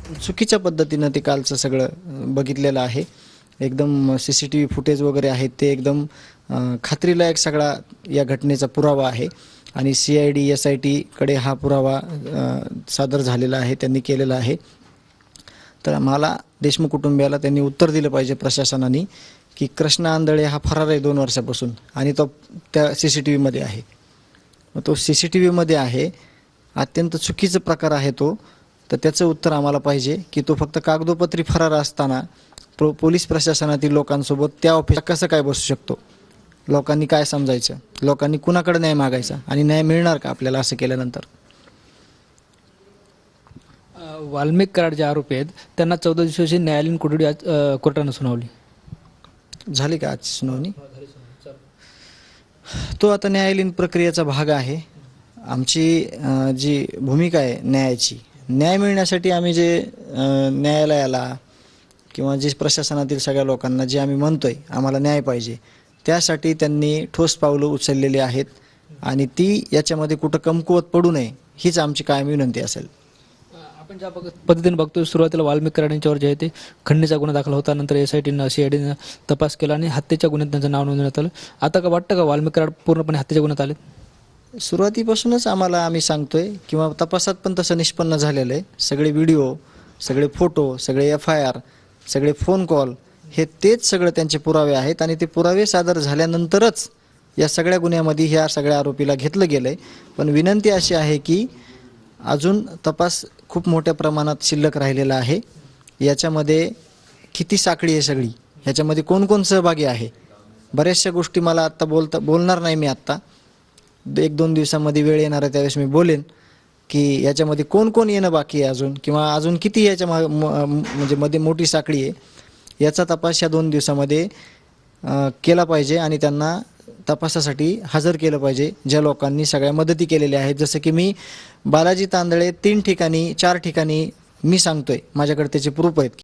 चुकीच्या पद्धतीनं ते कालचं सगळं बघितलेलं आहे. एकदम CCTV फुटेज वगैरे आहेत ते एकदम खात्रीलायक सगळा या घटनेचा पुरावा आहे आणि CID SIT कडे हा पुरावा सादर झालेला आहे, त्यांनी केलेला आहे. तर मला देशमुख कुटुंबियाला त्यांनी उत्तर दिलं पाहिजे प्रशासनाने की कृष्णा आंधळे हा फरार आहे 2 वर्षापासून आणि तो त्या CCTV मध्ये आहे. मग तो CCTV मध्ये आहे, अत्यंत चुकीचा प्रकार आहे तो. तर त्याचं उत्तर आम्हाला पाहिजे की तो फक्त कागदोपत्री फरार असताना पोलीस प्रशासनातील लोकांसोबत त्या ऑफिस कसं काय बसू शकतो? लोकांनी काय समजायचं? लोकांनी कुणाकडे न्याय मागायचा आणि न्याय मिळणार का आपल्याला असं केल्यानंतर? वाल्मिक कराड जे आरोपी आहेत त्यांना 14 दिवसाची न्यायालयीन कोठडी आज कोर्टानं सुनावली. झाली का आज सुनावणी? तो आता न्यायालयीन प्रक्रियेचा भाग आहे. आमची जी भूमिका आहे न्यायाची, न्याय मिळण्यासाठी आम्ही जे न्यायालयाला किंवा जे प्रशासनातील सगळ्या लोकांना जे आम्ही म्हणतोय आम्हाला न्याय पाहिजे, त्यासाठी त्यांनी ठोस पावलं उचललेली आहेत आणि ती याच्यामध्ये कुठं कमकुवत पडू नये हीच आमची कायम विनंती असेल. आपण ज्या पद्धतीने बघतो सुरुवातीला वाल्मिक कराड यांच्यावर जे आहे ते खंडणीचा गुन्हा दाखल होता, नंतर SITनं CIDनं तपास केला आणि हत्येच्या गुन्ह्यात त्यांचं नाव नोंदवण्यात आलं. आता का वाटतं का वाल्मिक कराड पूर्णपणे हत्येच्या गुन्ह्यात आले? सुरुवातीपासूनच आम्ही सांगतोय किंवा तपासात पण तसं निष्पन्न झालेलं आहे. सगळे व्हिडिओ, सगळे फोटो, सगळे FIR, सगळे फोन कॉल हे तेच सगळं त्यांचे पुरावे आहेत आणि ते पुरावे सादर झाल्यानंतरच या सगळ्या गुन्ह्यामध्ये ह्या सगळ्या आरोपीला घेतलं गेलं आहे. पण विनंती अशी आहे की अजून तपास खूप मोठ्या प्रमाणात शिल्लक राहिलेला आहे. याच्यामध्ये किती साखळी आहे सगळी, ह्याच्यामध्ये कोण कोण सहभागी आहे, बऱ्याचशा गोष्टी मला आत्ता बोलणार नाही मी आत्ता. 1-2 दिवसामध्ये वेळ येणार आहे त्यावेळेस मी बोलेन की याच्यामध्ये कोण कोण येणं बाकी आहे अजून किंवा अजून किती याच्या म्हणजे मध्ये मोठी साखळी आहे. याचा तपास या 2 दिवसामध्ये केला पाहिजे आणि त्यांना तपासासाठी हजर केलं पाहिजे ज्या लोकांनी सगळ्या मदती केलेल्या आहेत. जसं की मी बालाजी तांदळे 3 ठिकाणी 4 ठिकाणी मी सांगतोय, माझ्याकडे त्याचे प्रूफ आहेत.